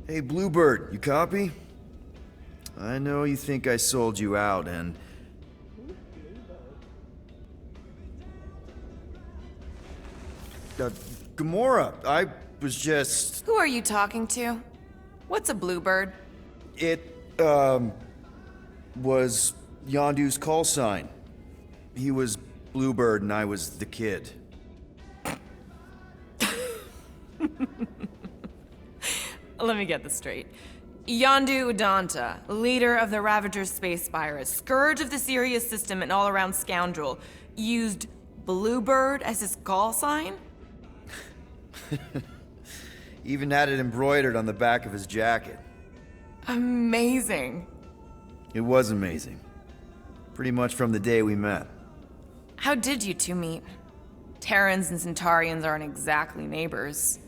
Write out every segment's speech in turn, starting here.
Hey, Bluebird, you copy? I know you think I sold you out, and... Gamora, I was just... Who are you talking to? What's a bluebird? It, was Yondu's call sign. He was Bluebird and I was the kid. Let me get this straight. Yondu Udonta, leader of the Ravagers space virus, scourge of the Sirius system and all-around scoundrel, used Bluebird as his call sign? Even had it embroidered on the back of his jacket. Amazing. It was amazing. Pretty much from the day we met. How did you two meet? Terrans and Centaurians aren't exactly neighbors.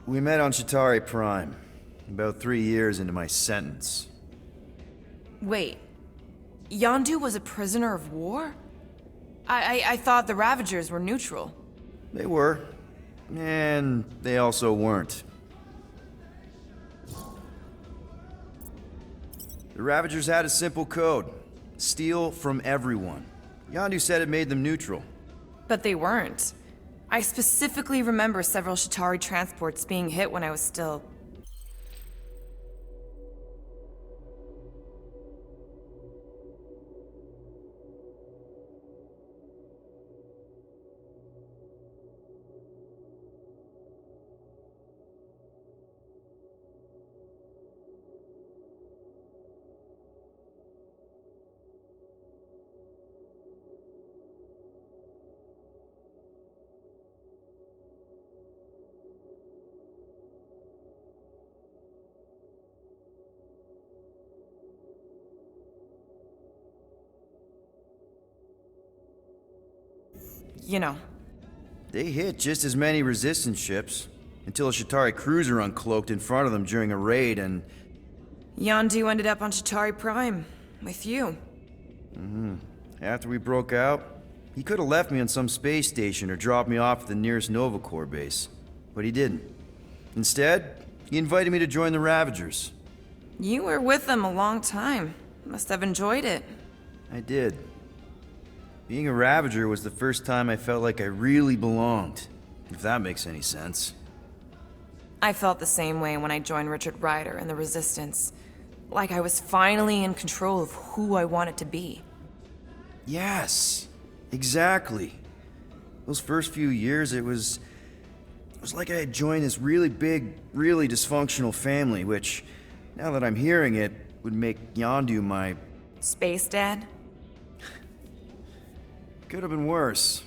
We met on Chitauri Prime, about 3 years into my sentence. Wait, Yondu was a prisoner of war? I thought the Ravagers were neutral. They were, and they also weren't. The Ravagers had a simple code. Steal from everyone. Yondu said it made them neutral. But they weren't. I specifically remember several Chitauri transports being hit when I was still... You know. They hit just as many resistance ships, until a Chitauri cruiser uncloaked in front of them during a raid and... Yondu ended up on Chitauri Prime, with you. After we broke out, he could have left me on some space station or dropped me off at the nearest Nova Corps base. But he didn't. Instead, he invited me to join the Ravagers. You were with them a long time. Must have enjoyed it. I did. Being a Ravager was the first time I felt like I really belonged, if that makes any sense. I felt the same way when I joined Richard Rider and the Resistance. Like I was finally in control of who I wanted to be. Yes, exactly. Those first few years, it was like I had joined this really big, really dysfunctional family, which, now that I'm hearing it, would make Yondu my... Space Dad? Could have been worse.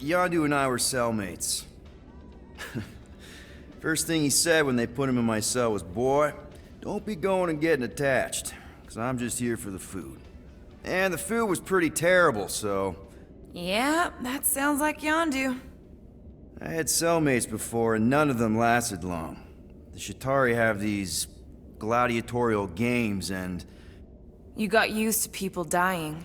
Yondu and I were cellmates. First thing he said when they put him in my cell was, "Boy, don't be going and getting attached, because I'm just here for the food." And the food was pretty terrible, so... Yeah, that sounds like Yondu. I had cellmates before, and none of them lasted long. The Chitauri have these gladiatorial games, and... You got used to people dying.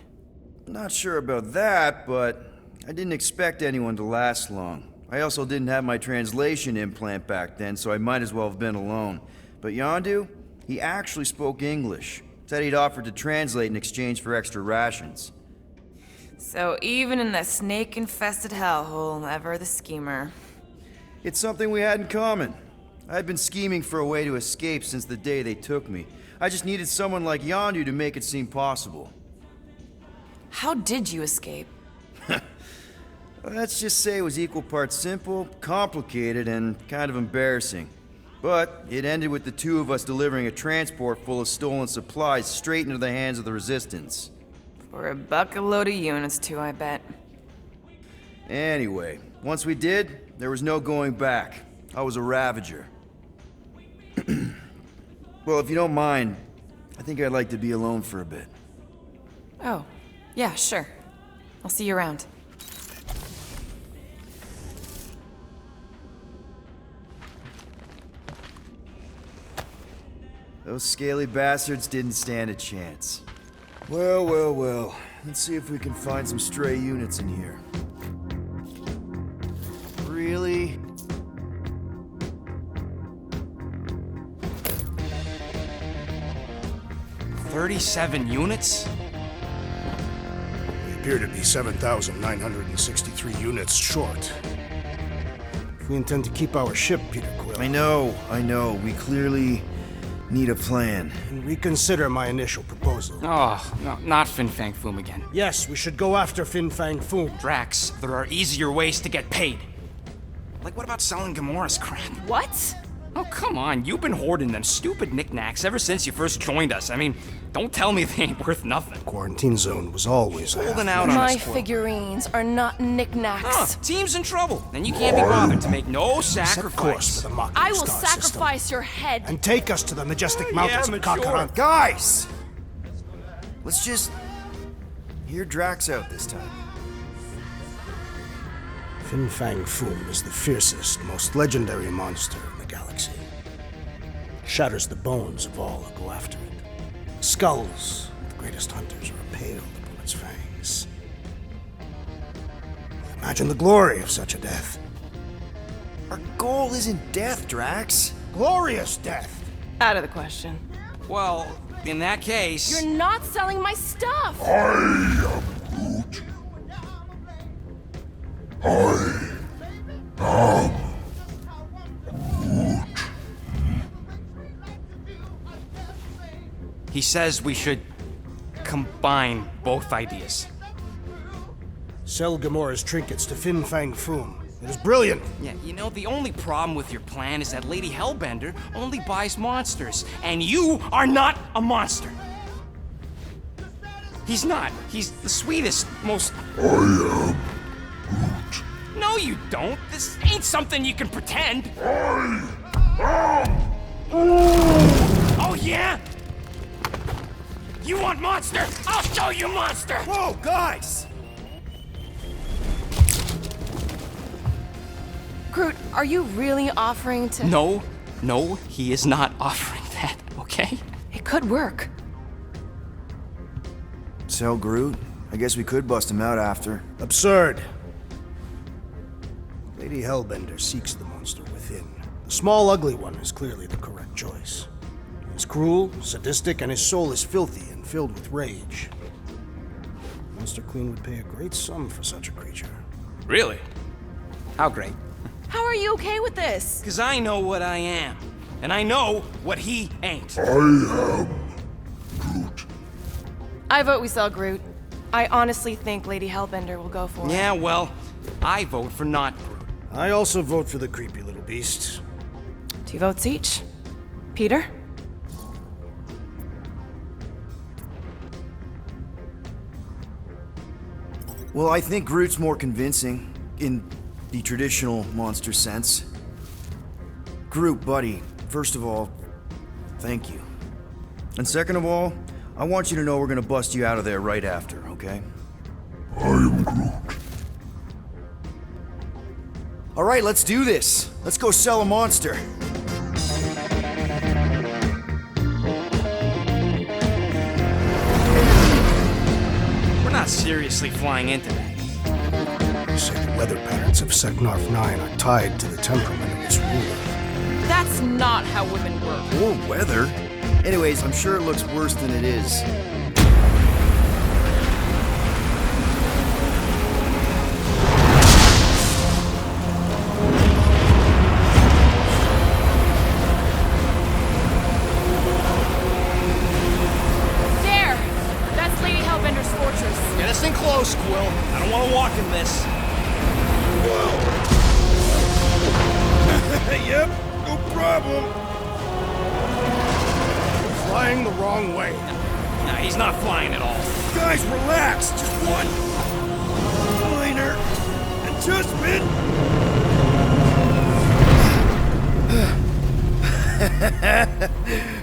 Not sure about that, but I didn't expect anyone to last long. I also didn't have my translation implant back then, so I might as well have been alone. But Yondu, he actually spoke English. Said he'd offered to translate in exchange for extra rations. So even in the snake-infested hellhole, ever the schemer. It's something we had in common. I'd been scheming for a way to escape since the day they took me. I just needed someone like Yondu to make it seem possible. How did you escape? Let's just say it was equal parts simple, complicated, and kind of embarrassing. But it ended with the two of us delivering a transport full of stolen supplies straight into the hands of the Resistance. For a bucket-load of units too, I bet. Anyway, once we did, there was no going back. I was a Ravager. Well, if you don't mind, I think I'd like to be alone for a bit. Oh, yeah, sure. I'll see you around. Those scaly bastards didn't stand a chance. Well, well, well. Let's see if we can find some stray units in here. Really? 37 units? We appear to be 7,963 units short. If we intend to keep our ship, Peter Quill, I know. We clearly need a plan. and reconsider my initial proposal. Oh, no, not Fin Fang Foom again. Yes, we should go after Fin Fang Foom. Drax, there are easier ways to get paid. Like, what about selling Gamora's crap? What? Oh, come on, you've been hoarding them stupid knickknacks ever since you first joined us. I mean, don't tell me they ain't worth nothing. Quarantine zone was always a Holding half- out on My us, Quill. figurines are not knickknacks. Huh, team's in trouble, and you can't be bothered to make no Set course sacrifice. for the Mocking I will Star system, sacrifice your head. and take us to the majestic mountains of mature. Kakaran. Guys! Let's just hear Drax out this time. Fin Fang Foom is the fiercest, most legendary monster in the galaxy. Shatters the bones of all who go after it. Skulls of the greatest hunters are impaled upon its fangs. Imagine the glory of such a death. Our goal isn't death, Drax. Glorious death! Out of the question. Well, in that case... You're not selling my stuff. He says we should combine both ideas. Sell Gamora's trinkets to Fin Fang Foom. It is brilliant! Yeah, you know, the only problem with your plan is that Lady Hellbender only buys monsters, and you are not a monster. He's not. He's the sweetest, most... I am Groot. No, you don't. This ain't something you can pretend. Oh, yeah? You want monster? I'll show you monster! Whoa, guys! Groot, are you really offering to... No, he is not offering that, okay? It could work. Sell Groot? I guess we could bust him out after. Absurd. Lady Hellbender seeks the monster within. The small, ugly one is clearly the correct choice. He's cruel, sadistic, and his soul is filthy and filled with rage. Monster Queen would pay a great sum for such a creature. Really? How great? How are you okay with this? Because I know what I am. And I know what he ain't. I vote we sell Groot. I honestly think Lady Hellbender will go for it. Yeah, well, I vote for not Groot. I also vote for the creepy little beast. 2 votes each. Peter? Well, I think Groot's more convincing, in the traditional monster sense. Groot, buddy, first of all, thank you. And second of all, I want you to know we're gonna bust you out of there right after, okay? I am Groot. All right, let's do this. Let's go sell a monster. We're not seriously flying into that. They say the weather patterns of Seknarf 9 are tied to the temperament of its ruler. That's not how women work. Or weather. Anyways, I'm sure it looks worse than it is. There! That's Lady Hellbender's fortress. Get us in close, Quill. I don't want to walk in this. Yep, no problem. Flying the wrong way. Nah, he's not flying at all. Guys, relax. Just one minor adjustment.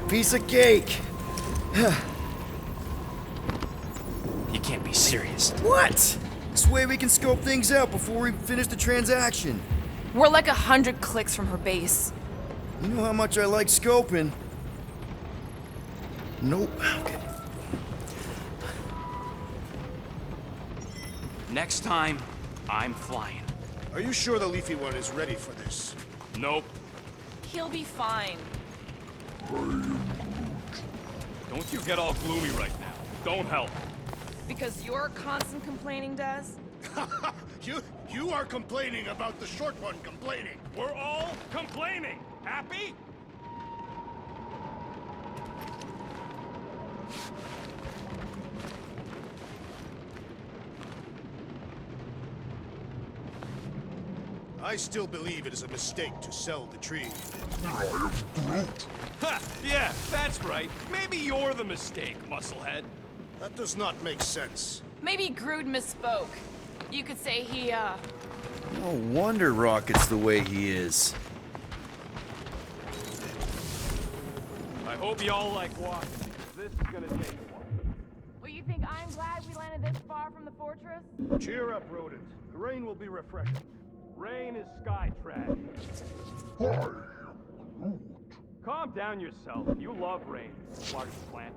Piece of cake. You can't be serious. What? This way we can scope things out before we finish the transaction. We're like 100 clicks from her base. You know how much I like scoping. Nope. Okay. Next time, I'm flying. Are you sure the Leafy One is ready for this? Nope. He'll be fine. Don't Don't you get all gloomy right now. Don't help. Because your constant complaining does? You are complaining about the short one complaining. We're all complaining. Happy? I still believe it is a mistake to sell the tree. Ha! Yeah, that's right. Maybe you're the mistake, musclehead. That does not make sense. Maybe Groot misspoke. You could say he, No wonder Rocket's the way he is. I hope y'all like walking. This is gonna take a while. Well, you think I'm glad we landed this far from the fortress? Cheer up, rodent. The rain will be refreshing. Rain is sky trash. Calm down yourself. You love rain, smartest plant.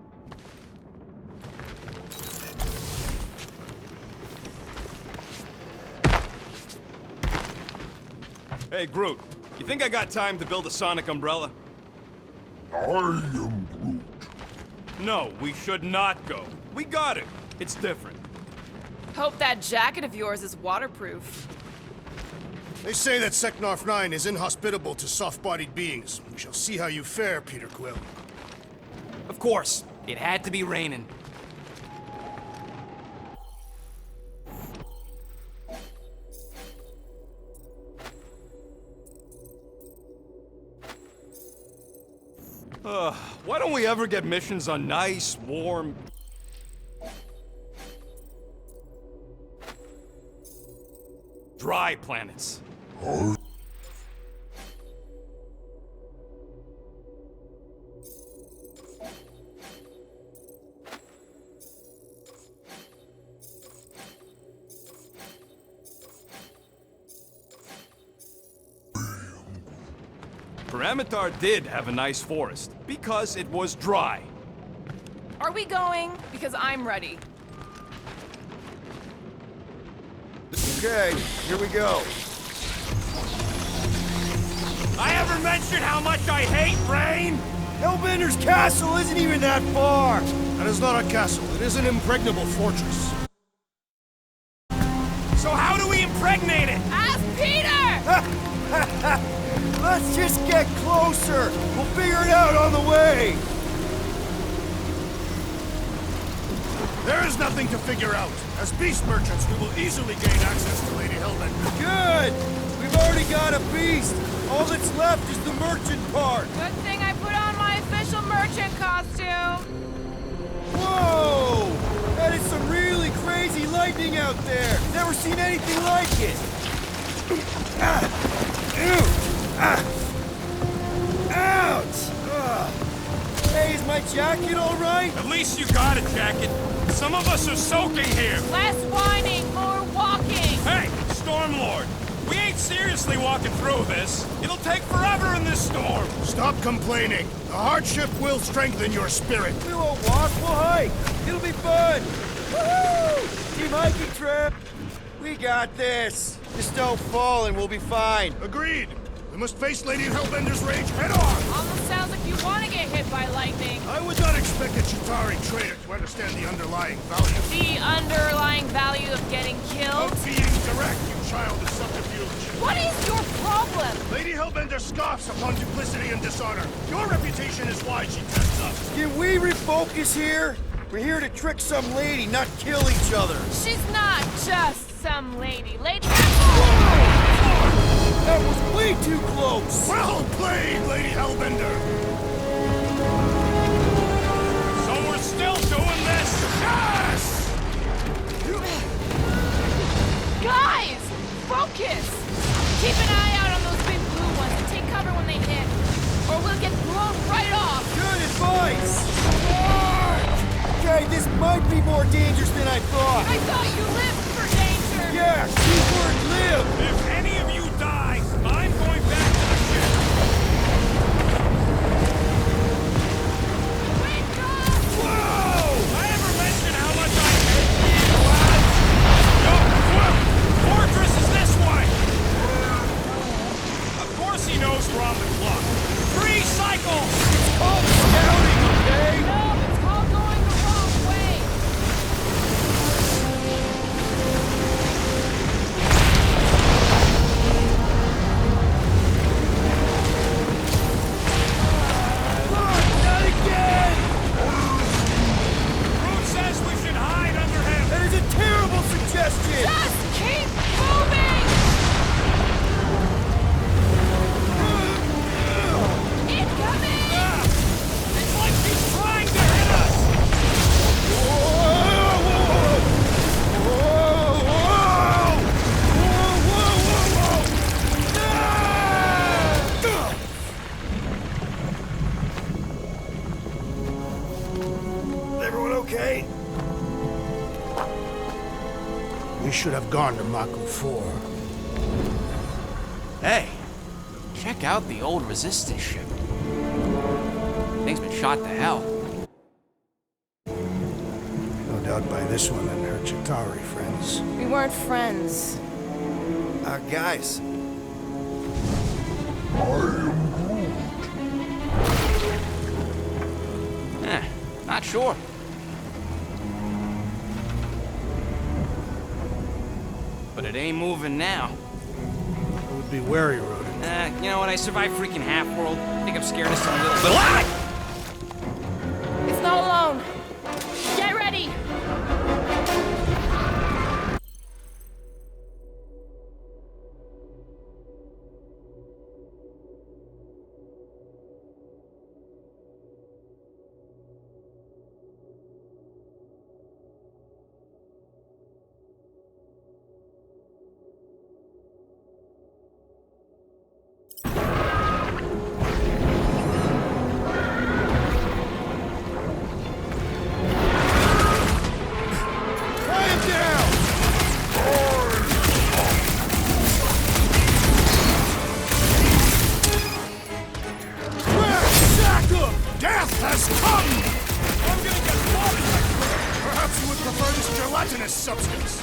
Hey, Groot. You think I got time to build a sonic umbrella? I am Groot. No, we should not go. We got it. It's different. Hope that jacket of yours is waterproof. They say that Seknarf 9 is inhospitable to soft-bodied beings. We shall see how you fare, Peter Quill. Of course. It had to be raining. Why don't we ever get missions on nice, warm... dry planets? Paramitar did have a nice forest, because it was dry. Are we going? Because I'm ready. Okay, here we go. I ever mentioned how much I hate rain? Hellbender's castle isn't even that far! That is not a castle. It is an impregnable fortress. So how do we impregnate it? Ask Peter! Let's just get closer! We'll figure it out on the way! There is nothing to figure out. As beast merchants, we will easily gain access to Lady Hellbender. Good! We've already got a beast! All that's left is the merchant part! Good thing I put on my official merchant costume. Whoa! That is some really crazy lightning out there! Never seen anything like it! Ouch! Hey, is my jacket all right? At least you got a jacket. Some of us are soaking here. Less whining, more walking. Hey, Stormlord. We ain't seriously walking through this. It'll take forever in this storm. Stop complaining. The hardship will strengthen your spirit. We won't walk, we'll hike! It'll be fun! Woohoo! Team hiking trip! We got this! Just don't fall and we'll be fine. Agreed. We must face Lady Hellbender's rage head-on. Almost sounds like you want to get hit by lightning. I would not expect a Chitauri trader to understand the underlying value. The underlying value of getting killed? Of being direct, you child of subterfuge. What is your problem? Lady Hellbender scoffs upon duplicity and dishonor. Your reputation is why she tests us. Can we refocus here? We're here to trick some lady, not kill each other. She's not just some lady. Lady... That was way too close! Well played, Lady Hellbender. So we're still doing this? Yes! Guys! Focus! Keep an eye out on those big blue ones and take cover when they hit. Or we'll get blown right off. Good advice! Okay, this might be more dangerous than I thought. I thought you lived for danger. Yeah, keyword live! If any of you die, I'm going back to the ship. Wake up! Whoa! I ever mentioned how much I hate you, lads? Yo, Quill! Fortress is this way! Of course he knows we're on the clock. 3 cycles! Called scouting, okay? No, it's called Everyone okay? We should have gone to Mako 4. Hey, check out the old Resistance ship. Thing's been shot to hell. No doubt by this one and her Chitauri friends. We weren't friends. Guys. Not sure. But it ain't moving now. I would be wary, Rodent. You know what? I survived freaking Half-World. I think I'm scared of some little... Ah! It's not alone. Get ready! Death has come! I'm gonna get slaughtered! Perhaps you would prefer this gelatinous substance.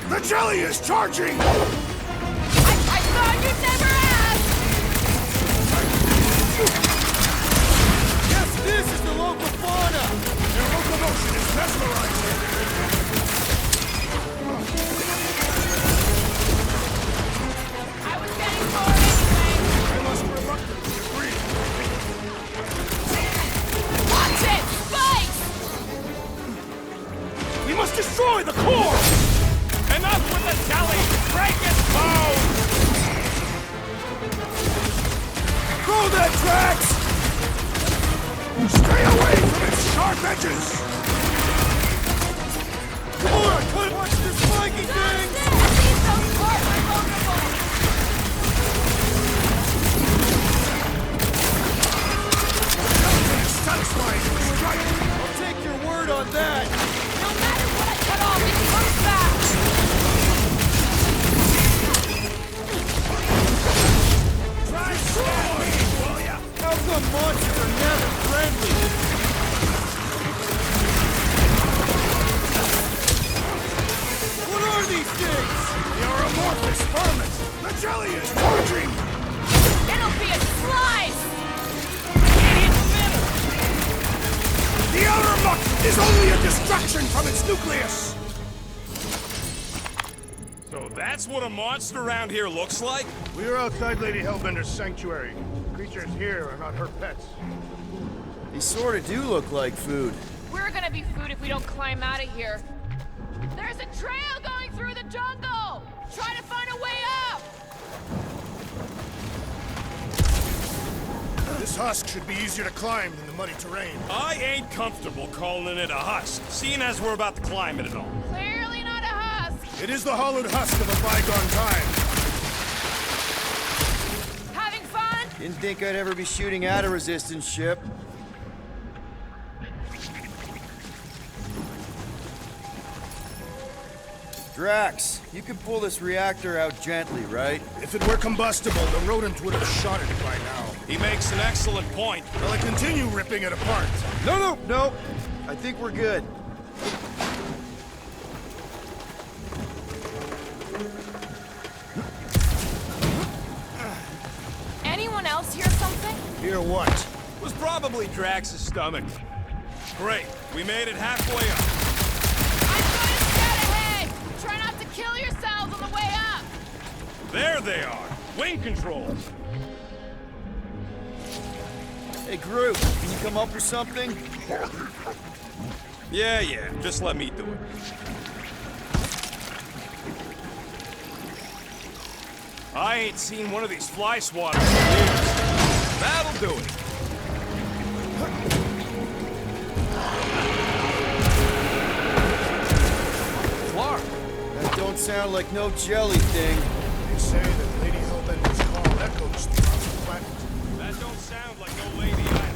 The jelly is charging! I thought you'd never ask! Yes, this is the local fauna! Their locomotion is mesmerizing! I was getting bored anyway. I must reluctantly agree. Watch it! Spike! We must destroy the core! Enough with the jelly! Break its bone! Throw that, Drax! Stay away from its sharp edges! Come on, cut! Watch this spiky thing! These those parts are vulnerable! It's satisfying to strike! I'll take your word on that! No matter what I cut off, it comes back! Try destroy, will ya? How come monsters are never friendly? What are these things? They are amorphous vermin! The jelly is charging! It'll be a slice! The outer muck is only a distraction from its nucleus! So that's what a monster around here looks like? We are outside Lady Hellbender's sanctuary. Creatures here are not her pets. They sort of do look like food. We're gonna be food if we don't climb out of here. There's a trail going through the jungle! Try to find a way up! This husk should be easier to climb than the muddy terrain. I ain't comfortable calling it a husk, seeing as we're about to climb it and all. Clearly not a husk! It is the hollowed husk of a bygone time. Having fun? Didn't think I'd ever be shooting at a resistance ship. Drax, you can pull this reactor out gently, right? If it were combustible, the rodent would have shot it by now. He makes an excellent point. Will I continue ripping it apart? No. I think we're good. Anyone else hear something? Hear what? It was probably Drax's stomach. Great, we made it halfway up. I'm going to scout ahead! Try not to kill yourselves on the way up! There they are, wing controls. Hey, Groot, can you come up with something? Yeah, just let me do it. I ain't seen one of these fly swatters in years. That'll do it. Clark! That don't sound like no jelly thing. They say that Lady Hellbender's call echoes throughout the planet. That don't sound like no lady either.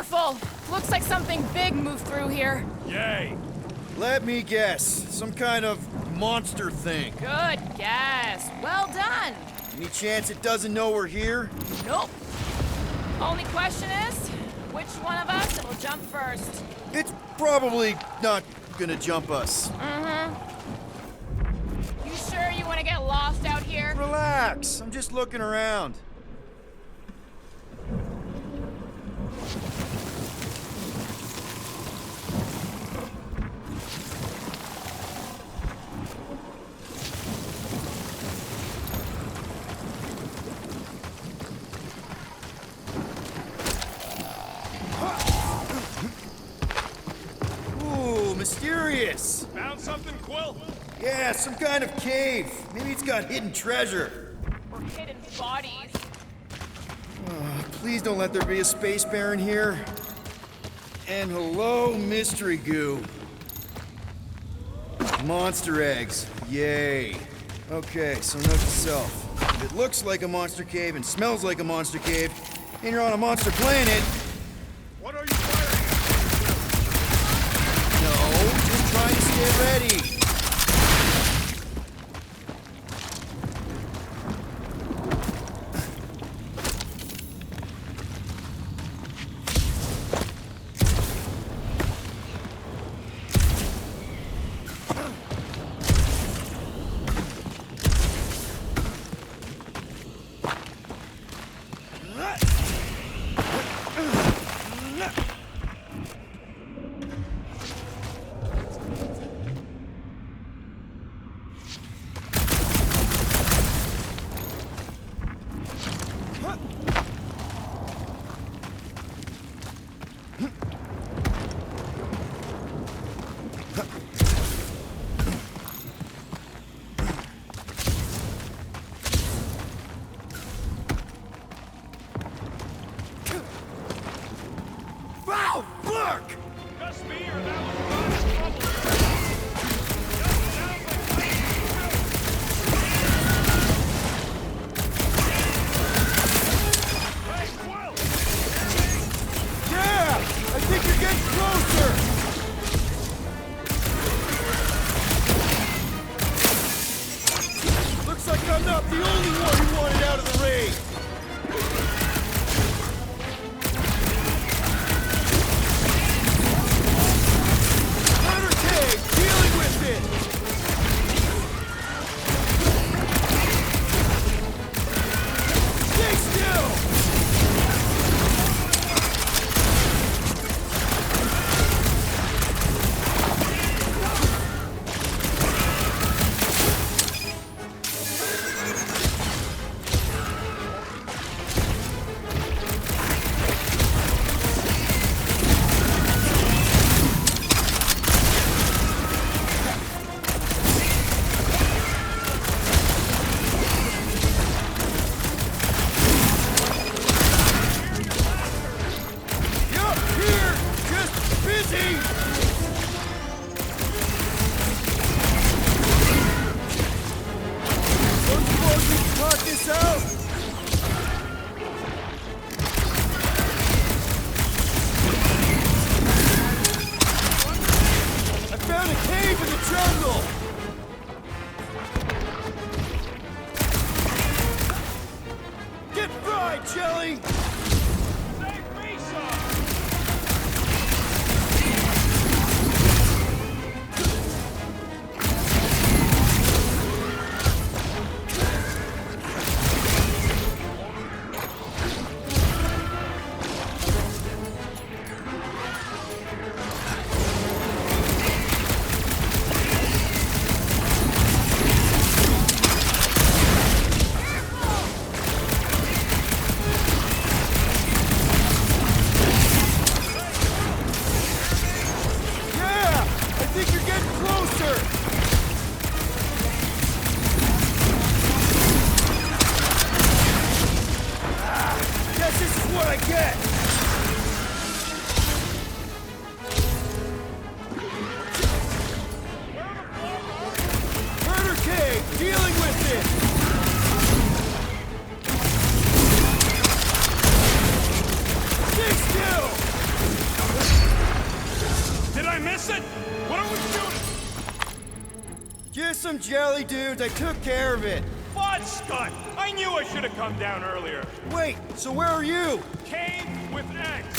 Careful! Looks like something big moved through here. Yay! Let me guess. Some kind of monster thing. Good guess. Well done. Any chance it doesn't know we're here? Nope. Only question is, which one of us will jump first? It's probably not gonna jump us. You sure you want to get lost out here? Relax. I'm just looking around. Ooh, mysterious. Found something, Quill? Yeah, some kind of cave. Maybe it's got hidden treasure. Or hidden bodies? Please don't let there be a space baron here. And hello, mystery goo. Monster eggs. Yay. Okay, so note to self. If it looks like a monster cave and smells like a monster cave, and you're on a monster planet, What are you firing no, just trying to stay ready. Wow, look! Just me or that was a lot of trouble? Just sounds like Hey, Quill! Yeah! I think you're getting closer! Looks like I'm not the only one who wanted out of the raid! Hunter Cave, dealing with it! Stay still! Yup, here! Just busy! Don't suppose we can talk this out? I found a cave in the jungle! Get fried, Jelly! Save me some! Yeah! I think you're getting closer! Guess this is what I get! Murder Cave, dealing with it! Stay still! Just some jelly dudes. I took care of it. Fudge Scott! I knew I should have come down earlier. Wait, so where are you? Cave with eggs.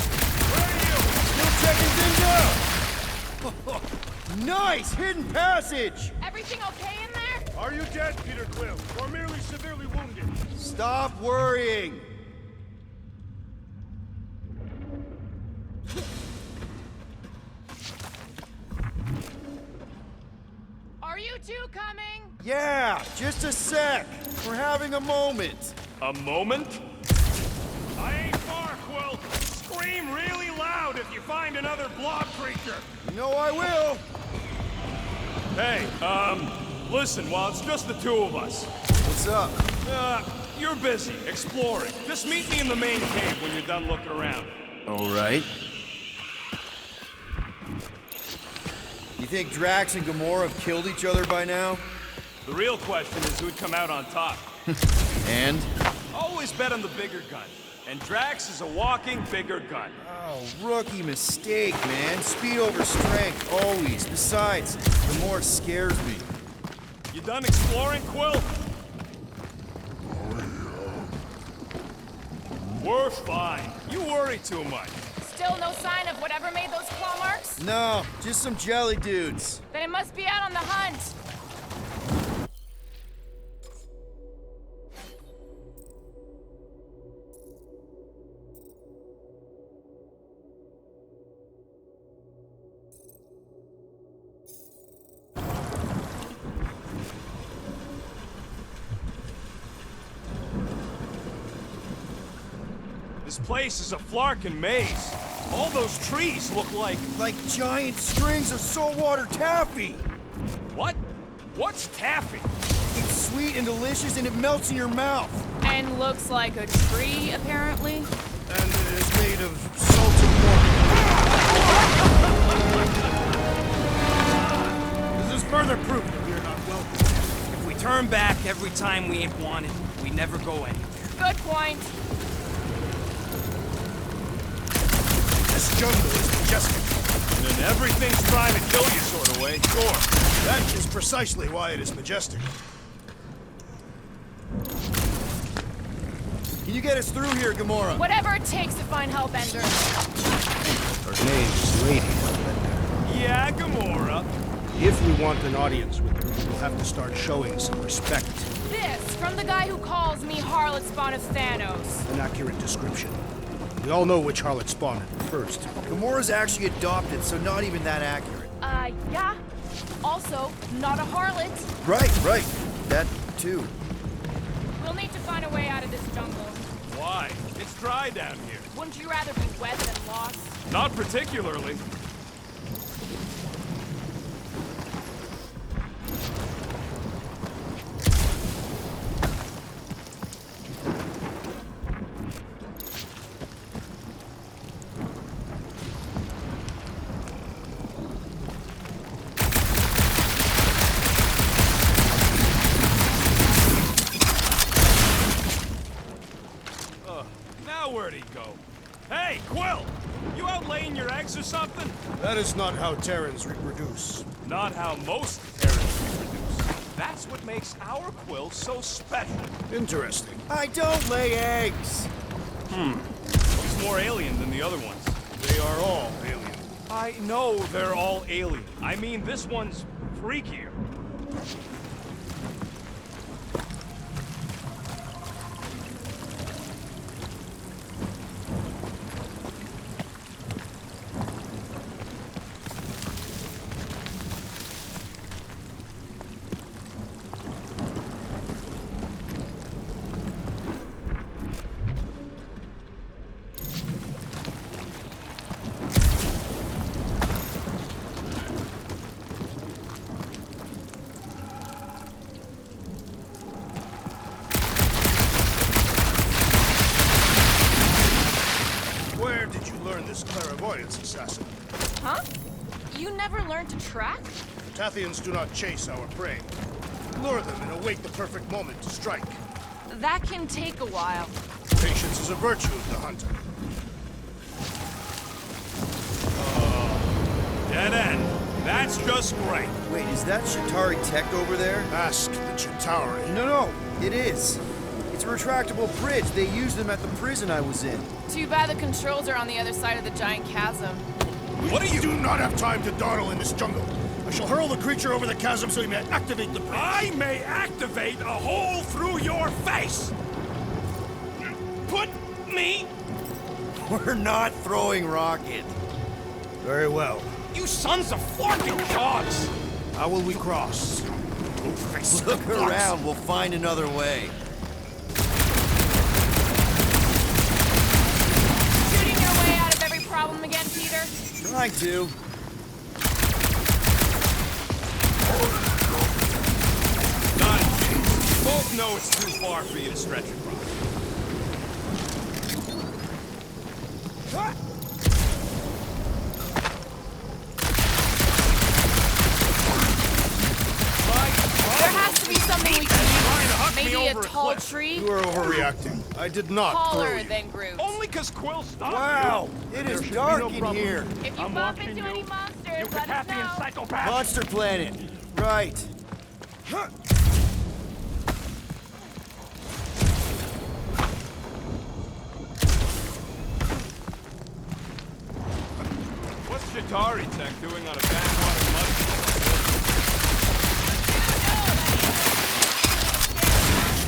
Where are you? Still checking things out. Nice hidden passage. Everything okay in there? Are you dead, Peter Quill, or merely severely wounded? Stop worrying. Are you two coming? Yeah, just a sec. We're having a moment. A moment? I ain't far, Quill. Scream really loud if you find another blob creature. You know I will. Hey, listen, while it's just the two of us. What's up? You're busy, exploring. Just meet me in the main cave when you're done looking around. All right. You think Drax and Gamora have killed each other by now? The real question is who'd come out on top. And? Always bet on the bigger gun. And Drax is a walking bigger gun. Oh, rookie mistake, man. Speed over strength, always. Besides, Gamora scares me. You done exploring, Quill? We're fine. You worry too much. Still no sign of whatever made those claw marks? No, just some jelly dudes. Then it must be out on the hunt. This place is a flarkin' maze. All those trees look like... Like giant strings of saltwater taffy. What? What's taffy? It's sweet and delicious and it melts in your mouth. And looks like a tree, apparently. And it is made of salted water. This is further proof that we are not welcome. If we turn back every time we ain't wanted, we never go anywhere. Good point. This jungle is majestic. And everything's trying to kill you sort of way. Sure. That is precisely why it is majestic. Can you get us through here, Gamora? Whatever it takes to find Hellbender. Her name's Lady Hellbender. Yeah, Gamora. If we want an audience with her, we'll have to start showing some respect. This from the guy who calls me Harlot Spawn of Thanos. An accurate description. We all know which harlot spawned it first. Gamora's actually adopted, so not even that accurate. Yeah. Also, not a harlot. Right. That too. We'll need to find a way out of this jungle. Why? It's dry down here. Wouldn't you rather be wet than lost? Not particularly. Now where'd he go? Hey, Quill! You out laying your eggs or something? That is not how Terrans reproduce. Not how most Terrans reproduce. That's what makes our Quill so special. Interesting. I don't lay eggs. He's more alien than the other ones. They are all alien. I know they're all alien. I mean, this one's freakier. Where did you learn this clairvoyance, assassin? Huh? You never learned to track? Tathians do not chase our prey. Lure them and await the perfect moment to strike. That can take a while. Patience is a virtue of the hunter. Dead end. That's just great. Wait, is that Shatari tech over there? Ask the Chitauri. No, it is. It's a retractable bridge. They used them at the prison I was in. Too bad the controls are on the other side of the giant chasm. What do you do not have time to dawdle in this jungle? I shall hurl the creature over the chasm so he may activate the bridge. I may activate a hole through your face. Put me. We're not throwing rocket. Very well. You sons of forking dogs! How will we cross? Look around, we'll find another way. Shooting your way out of every problem again, Peter? Trying to. Not me. We both know it's too far for you to stretch across. There has to be something we can use. Maybe a over a tall cliff. tree? You are overreacting. I did not throw Taller you. than Groot. Only because Quill stopped Wow, it is dark in here. If you bump into any monsters, let us know. psychopath. Monster Planet. Right. What's Shatari tech doing on a backwater mud?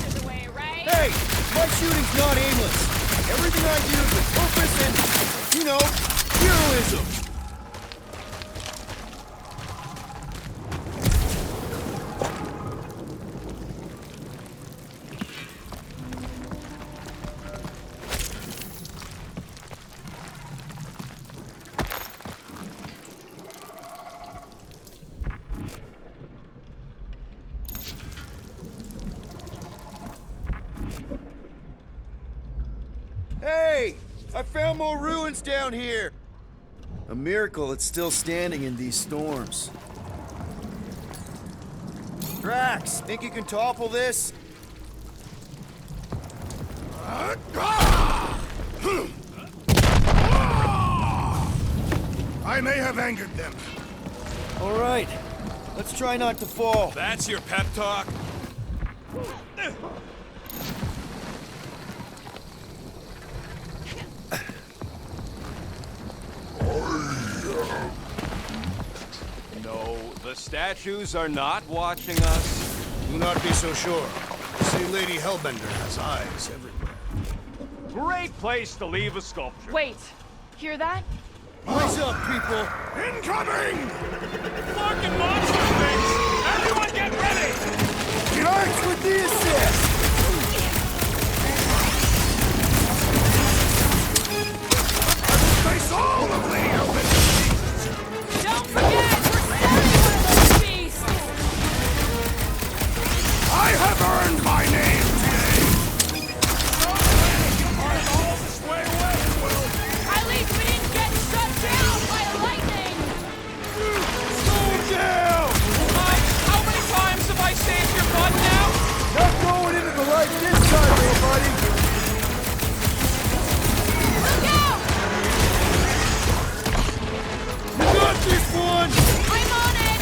There's a way, right? Hey, my shooting's not aimless. Everything I do is with purpose and, you know, heroism. Hey! I found more ruins down here! A miracle it's still standing in these storms. Drax, think you can topple this? I may have angered them. All right, let's try not to fall. That's your pep talk? No, the statues are not watching us. Do not be so sure. See, Lady Hellbender has eyes everywhere. Great place to leave a sculpture. Wait, hear that? What's up, people? Incoming! Fucking monster things! Everyone get ready! Drax with the assist! Face all of Lady Hellbender! Don't forget, we're selling one of those beasts! I have earned my name today! At least we didn't get shut down by lightning! How many times have I saved your butt now? Not going into the light this time, everybody! Look out! You got this one! I'm on it!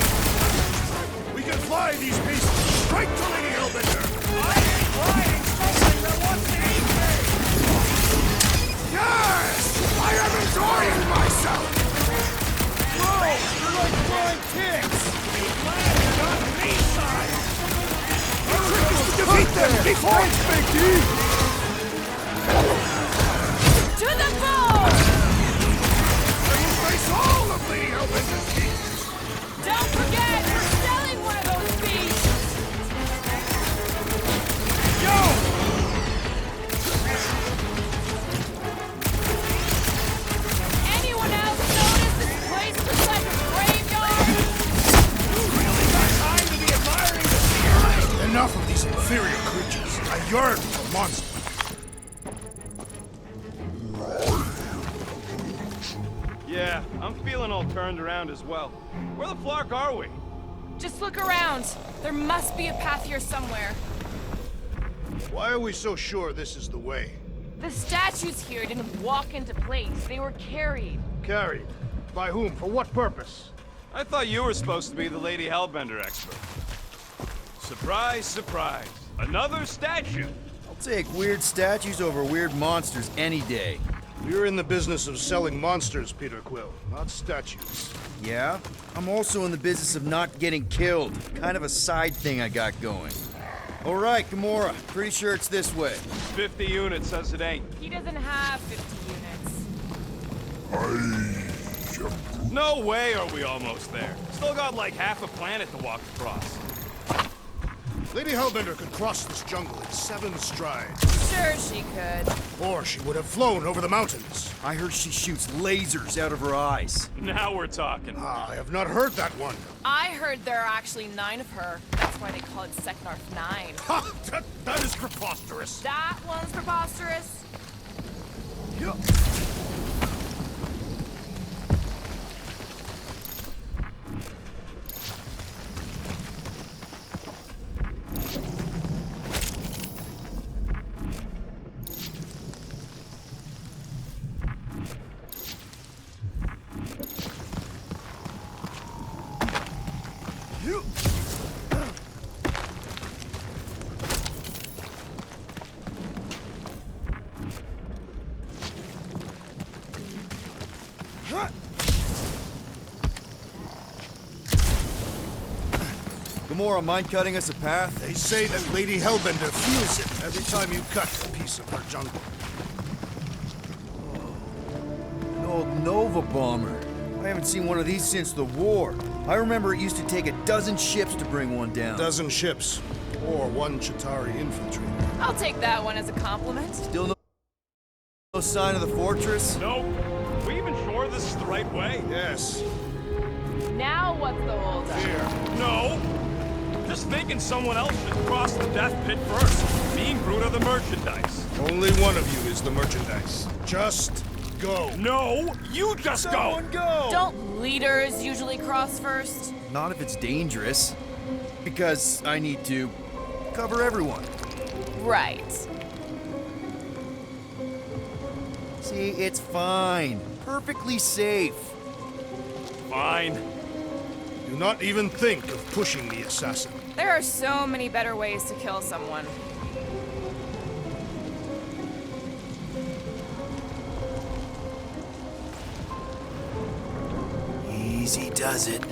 We can fly these beasts straight to Lady Hellbender! I ain't flying something that wants to eat me! Yes! I am enjoying myself! Whoa! They're like flying pigs! Landed on me side! The trick is to defeat them before it's big! To the bone! I will face all of Lady Hellbender's beasts! Don't forget, we're selling one of those beasts! Anyone else notice this place looks like a graveyard? Time to be admiring the scenery! Enough of these inferior creatures. I yearn for monsters. Yeah, I'm feeling all turned around as well. Where the flark are we? Just look around. There must be a path here somewhere. Why are we so sure this is the way? The statues here didn't walk into place. They were carried. Carried. By whom? For what purpose? I thought you were supposed to be the Lady Hellbender expert. Surprise, surprise. Another statue. I'll take weird statues over weird monsters any day. We're in the business of selling monsters, Peter Quill, not statues. Yeah? I'm also in the business of not getting killed. Kind of a side thing I got going. All right, Gamora. Pretty sure it's this way. 50 units says it ain't. He doesn't have 50 units. No way are we almost there. Still got like half a planet to walk across. Lady Hellbender could cross this jungle in 7 strides. Sure she could. Or she would have flown over the mountains. I heard she shoots lasers out of her eyes. Now we're talking. I have not heard that one. I heard there are actually 9 of her. That's why they call it Seknarf 9. Ha! That is preposterous. That one's preposterous. Gamora, mind cutting us a path? They say that Lady Hellbender feels it every time you cut a piece of her jungle. An old Nova bomber. I haven't seen one of these since the war. I remember it used to take a dozen ships to bring one down. A dozen ships, or 1 Chitauri infantryman. I'll take that one as a compliment. Still no sign of the fortress? Nope. We even sure this is the right way? Yes. Now what's the holdup? Here. No. Just thinking someone else should cross the death pit first. Me and Groot are the merchandise. Only one of you is the merchandise. Just go. No, you just Someone go! Don't leaders usually cross first? Not if it's dangerous. Because I need to cover everyone. Right. See, it's fine. Perfectly safe. Fine. Do not even think of pushing the assassin. There are so many better ways to kill someone. Easy does it.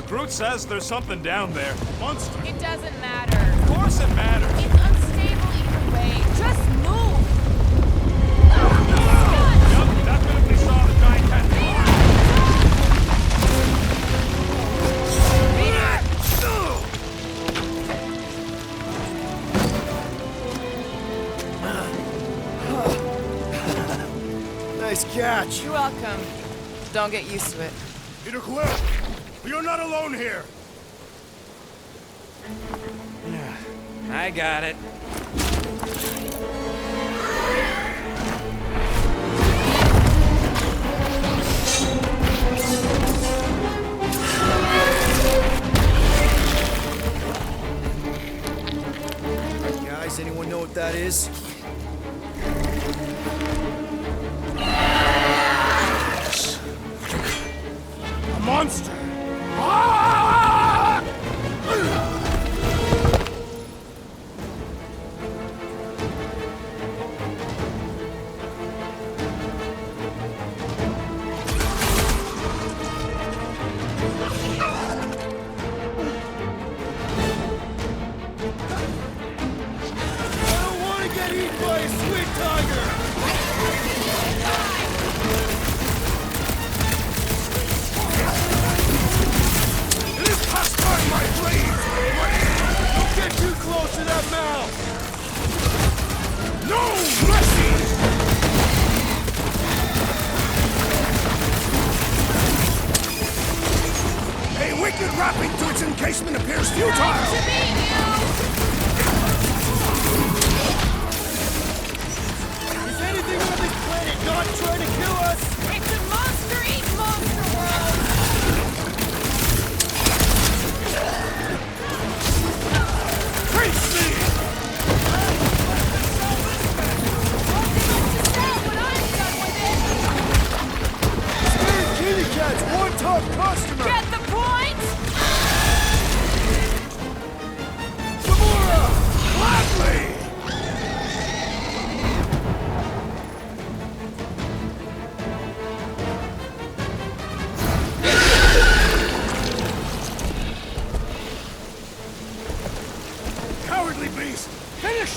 Groot says there's something down there. Monster! It doesn't matter. Of course it matters. It's unstable either way. Just move! Yup, definitely saw the giant tentacle. Nice catch. You're welcome. Don't get used to it. Peter Quill! You're not alone here! I got it. Guys, anyone know what that is? A monster! Wicked wrapping to its encasement appears futile! Nice to meet you! Is anything on this planet not trying to kill us? It's a monster eat monster world! Face me!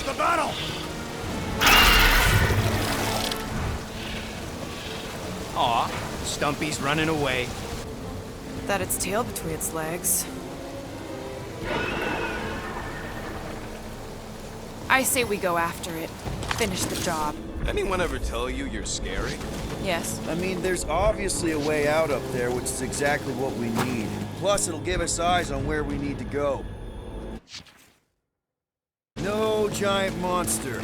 Finish the battle! Aw, Stumpy's running away. That its tail between its legs. I say we go after it. Finish the job. Anyone ever tell you you're scary? Yes. I mean, there's obviously a way out up there, which is exactly what we need. Plus, it'll give us eyes on where we need to go. No giant monster.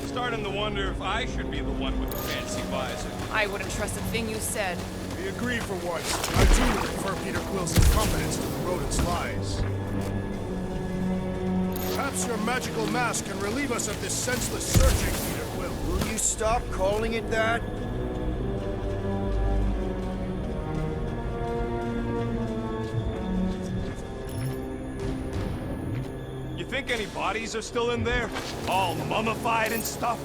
Starting to wonder if I should be the one with the fancy visor. I wouldn't trust a thing you said. We agree for once. I too would prefer Peter Quill's incompetence to the rodent's lies. Perhaps your magical mask can relieve us of this senseless searching, Peter Quill. Will you stop calling it that? You think any bodies are still in there? All mummified and stuff?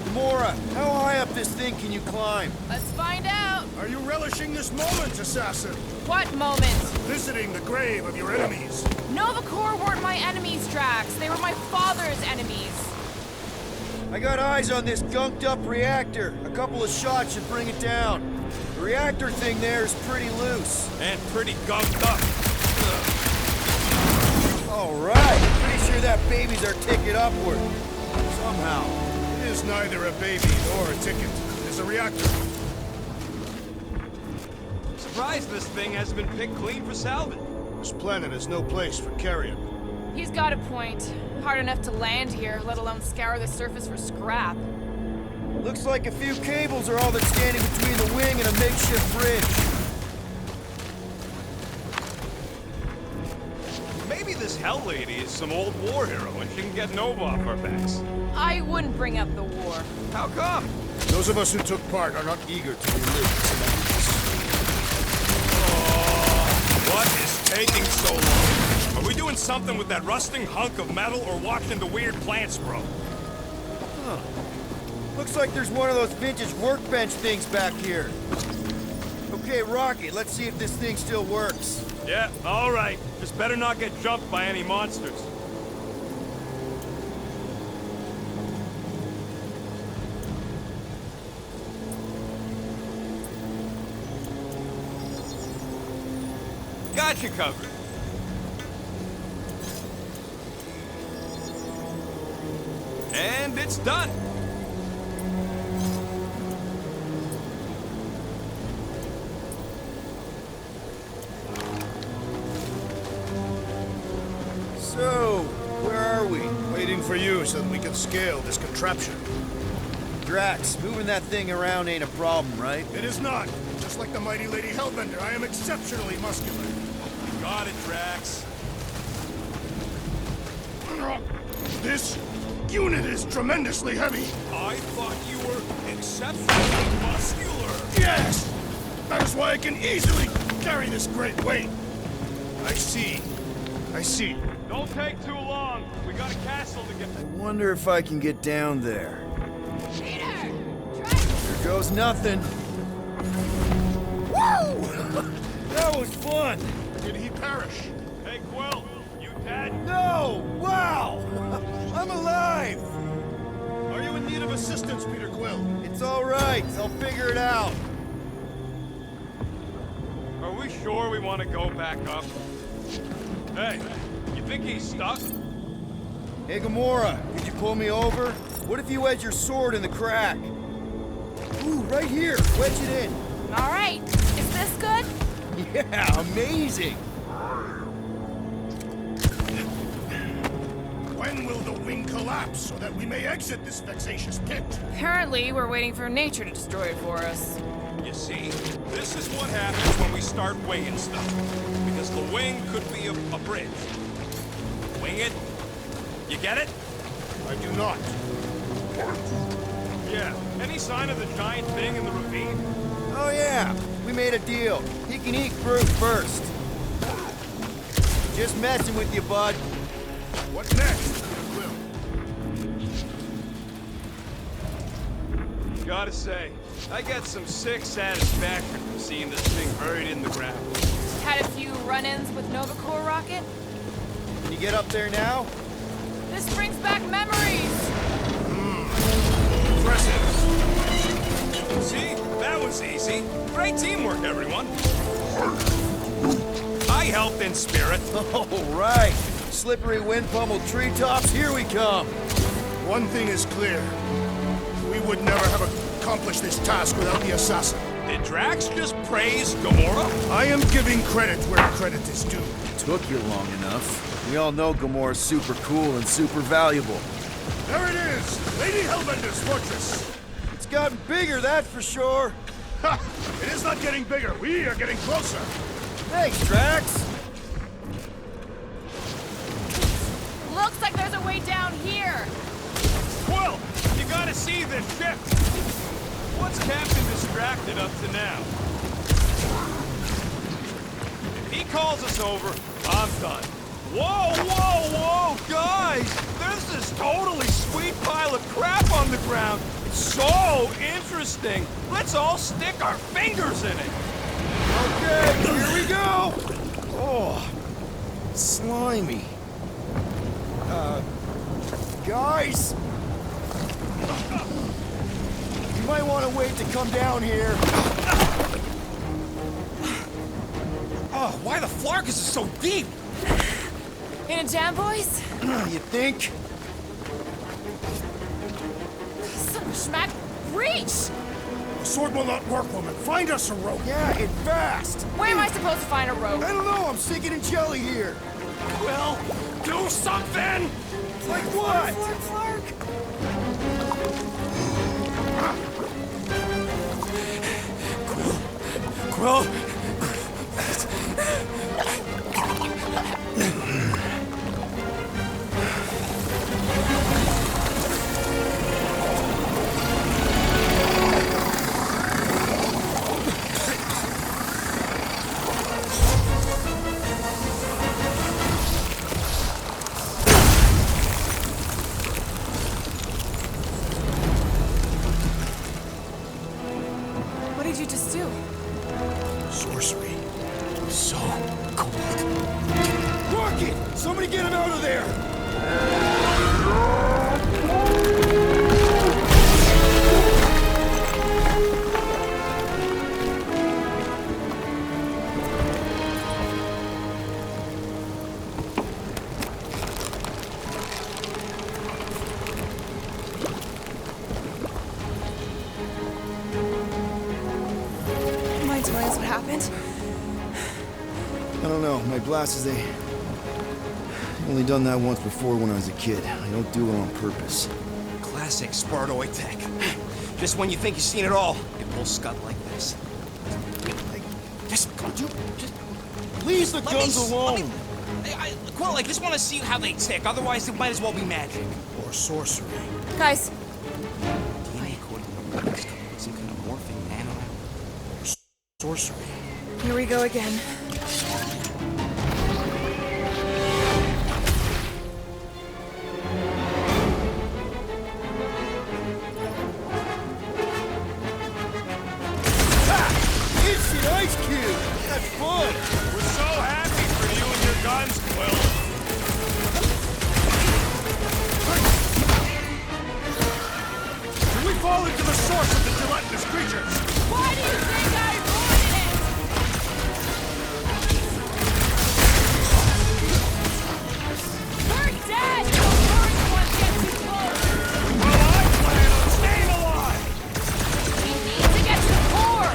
Gamora, how high up this thing can you climb? Let's find out. Are you relishing this moment, assassin? What moment? Visiting the grave of your enemies. Nova Corps weren't my enemies, Drax. They were my father's enemies. I got eyes on this gunked up reactor. A couple of shots should bring it down. The reactor thing there is pretty loose. And pretty gunked up. All right, pretty sure that baby's our ticket upward. Somehow. It is neither a baby nor a ticket. It is a reactor. Surprised this thing hasn't been picked clean for salvage. This planet is no place for carrion. He's got a point. Hard enough to land here, let alone scour the surface for scrap. Looks like a few cables are all that's standing between the wing and a makeshift bridge. Maybe this Hell Lady is some old war hero and she can get Nova off our backs. I wouldn't bring up the war. How come? Those of us who took part are not eager to relive its events. What is taking so long? Are we doing something with that rusting hunk of metal or watching the weird plants grow? Looks like there's one of those vintage workbench things back here. Okay, Rocket, let's see if this thing still works. Yeah, all right. Just better not get jumped by any monsters. Got you covered. And it's done. So, where are we? Waiting for you so that we can scale this contraption. Drax, moving that thing around ain't a problem, right? It is not. Just like the mighty Lady Hellbender, I am exceptionally muscular. Got it, Drax. This unit is tremendously heavy. I thought you were exceptionally muscular. Yes! That is why I can easily carry this great weight. I see. I see. Don't take too long. We got a castle to get. I wonder if I can get down there. Peter! Here goes nothing. Woo! That was fun! Did he perish? Hey, Quill, you dead? No! Wow! I'm alive! Are you in need of assistance, Peter Quill? It's all right. I'll figure it out. Are we sure we want to go back up? Hey, you think he's stuck? Hey, Gamora, could you pull me over? What if you wedge your sword in the crack? Ooh, right here. Wedge it in. All right. Is this good? Yeah, amazing. When will the wing collapse so that we may exit this vexatious pit? Apparently, we're waiting for nature to destroy it for us. You see, this is what happens when we start winging stuff. Because the wing could be a bridge. Wing it. You get it? I do not. Yeah. Any sign of the giant thing in the ravine? Oh, yeah. We made a deal. He can eat fruit first. Just messing with you, bud. What next, Peter Quill? Gotta say, I get some sick satisfaction from seeing this thing buried in the ground. Had a few run-ins with Nova Corps Rocket? Can you get up there now? This brings back memories! Impressive. See? That was easy. Great teamwork, everyone. I helped in spirit. All right. Slippery wind pummeled treetops, here we come. One thing is clear. We would never have accomplished this task without the assassin. Did Drax just praise Gamora? I am giving credit where credit is due. Took you long enough. We all know Gamora's super cool and super valuable. There it is! Lady Hellbender's fortress! It's gotten bigger, that's for sure. Ha! It is not getting bigger. We are getting closer. Thanks, Drax. Looks like there's a way down here! Quill, you gotta see this ship. What's Captain distracted up to now? If he calls us over, I'm done. Whoa, whoa, whoa, guys! There's this totally sweet pile of crap on the ground. It's so interesting. Let's all stick our fingers in it. Okay, here we go. Oh, slimy. Guys? You might want to wait to come down here. Oh, why the Flarkus is so deep? In a jam, boys? You think? Son of a schmack! Reach! The sword will not work, woman. Find us a rope. Yeah, and fast. Where am I supposed to find a rope? I don't know, I'm sinking in jelly here. Quill, do something! Like what? Quill? What did you just do? Sorcery. So cold. Rocket! Somebody get him out of there! Mind telling us what happened? I don't know. My glasses, they... Only done that once before when I was a kid. I don't do it on purpose. Classic Spartoid tech. Just when you think you've seen it all, it will scud like this. Just, could you just... Leave the guns alone! Quill, I just want to see how they tick. Otherwise, it might as well be magic. Or sorcery. Guys, DNA coding. Some kind of morphing nano. Sorcery. here we go again. Instant ice cube! That's fun! We're so happy for you and your guns, Quill. Can we fall into the source of the gelatinous creatures? Why do you think I avoided it? We're dead! The first one gets too close! Well, I plan on staying alive. We need to get to the core!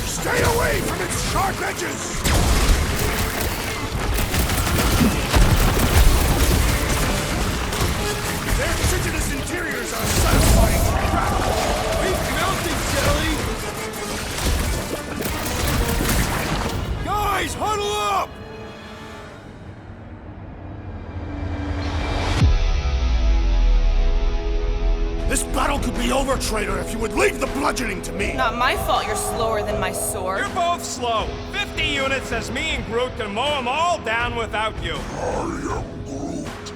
Stay away from its sharp edges! Their chitinous interiors are satisfying crap! Keep melting, jelly! Guys, huddle up! This battle could be over, traitor, if you would leave the bludgeoning to me! Not my fault you're slower than my sword. You're both slow. 50 units says me and Groot can mow them all down without you. I am Groot.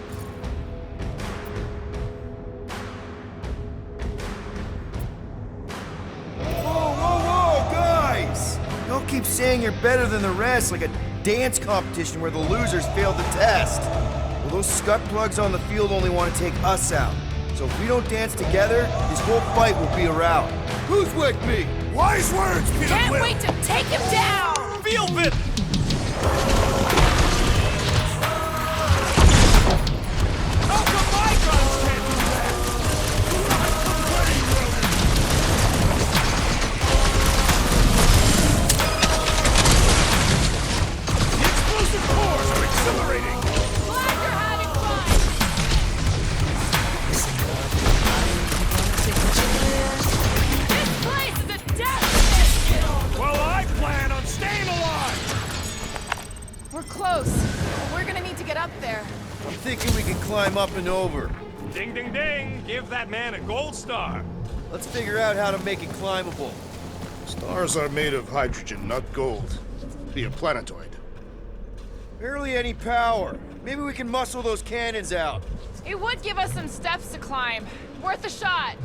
Whoa, whoa, whoa, guys! Don't keep saying you're better than the rest like a dance competition where the losers failed the test. Well, those scut plugs on the field only want to take us out. So if we don't dance together, this whole fight will be a rout. Who's with me? Wise words, Peter Can't Quill! wait to take him down! Feel bit! How come my guns can't do that? The explosive cores are exhilarating! Glad you're having fun! This place is a death pit! Well, I plan on staying alive! We're close. We're gonna need to get up there. I'm thinking we can climb up and over. Ding, ding, ding! Give that man a gold star! Let's figure out how to make it climbable. Stars are made of hydrogen, not gold. Be a planetoid. Barely any power. Maybe we can muscle those cannons out. It would give us some steps to climb. Worth a shot.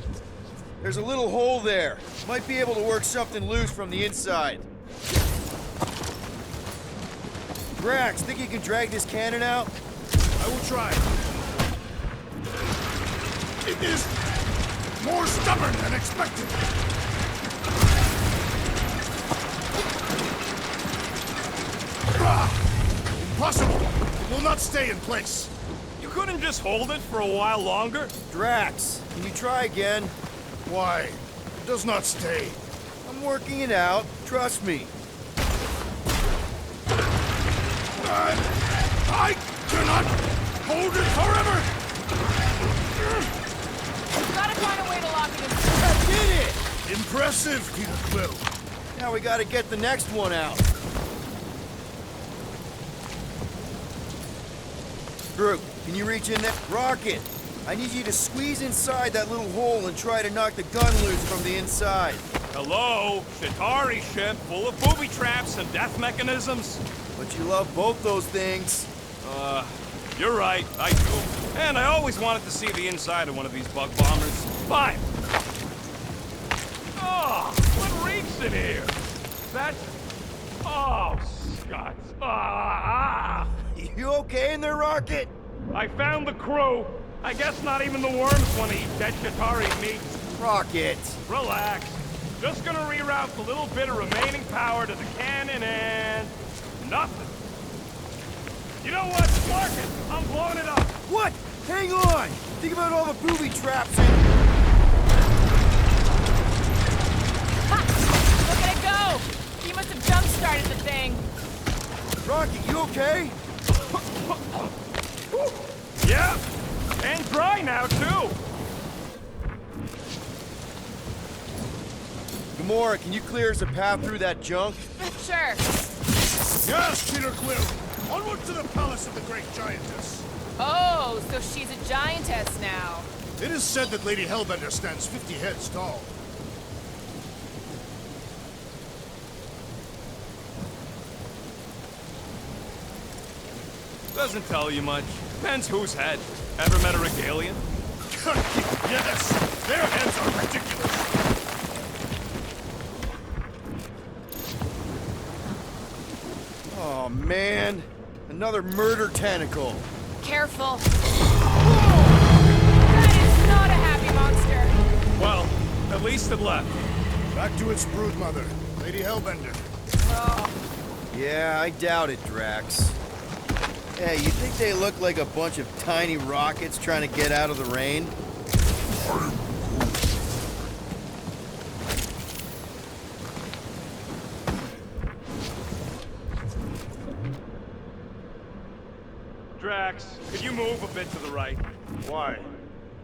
There's a little hole there. Might be able to work something loose from the inside. Drax, think you can drag this cannon out? I will try. It is more stubborn than expected. Ah, impossible! It will not stay in place. You couldn't just hold it for a while longer? Drax, can you try again? Why? It does not stay. I'm working it out. Trust me. I cannot hold it forever! Gotta find a way to lock it in. I did it! Impressive, Peter Quill. Now we gotta get the next one out. Groot, can you reach in there? Rocket, I need you to squeeze inside that little hole and try to knock the gun loose from the inside. Hello? Shatari ship full of booby traps and death mechanisms? But you love both those things. You're right, I do. And I always wanted to see the inside of one of these bug bombers. Fine. Oh, what reeks in here? That's... Oh, Scots. Ah! You okay in there, Rocket? I found the crew. I guess not even the worms want to eat dead Shatari meat. Rocket. Relax. Just gonna reroute the little bit of remaining power to the cannon and... nothing. You know what? Mark it! I'm blowing it up! What? Hang on! Think about all the booby traps and... Ha! Look at it go! He must have jump-started the thing. Rocket, you okay? Yeah! And dry now, too! Gamora, can you clear us a path through that junk? Sure. Yes, Peter Quill. Onward to the palace of the great giantess. Oh, so she's a giantess now. It is said that Lady Hellbender stands 50 heads tall. Doesn't tell you much. Depends whose head. Ever met a Regalian? Yes, their heads are ridiculous. Oh, man. Another murder tentacle. Careful. That is not a happy monster. Well, at least it left. Back to its brood mother, Lady Hellbender. Oh, Yeah, I doubt it, Drax. Hey, you think they look like a bunch of tiny rockets trying to get out of the rain? Drax, could you move a bit to the right? Why?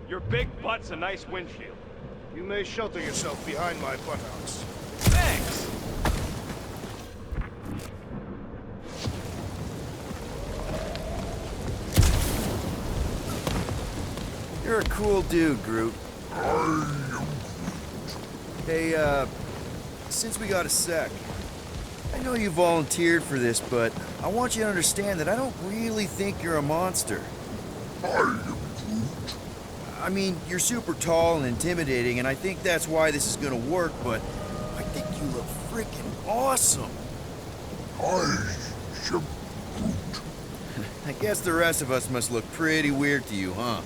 Your big butt's a nice windshield. You may shelter yourself behind my buttocks. Thanks. You're a cool dude, Groot. Hey, since we got a sec, I know you volunteered for this, but I want you to understand that I don't really think you're a monster. I mean, you're super tall and intimidating, and I think that's why this is gonna work, but I think you look freaking awesome. I am I guess the rest of us must look pretty weird to you, huh?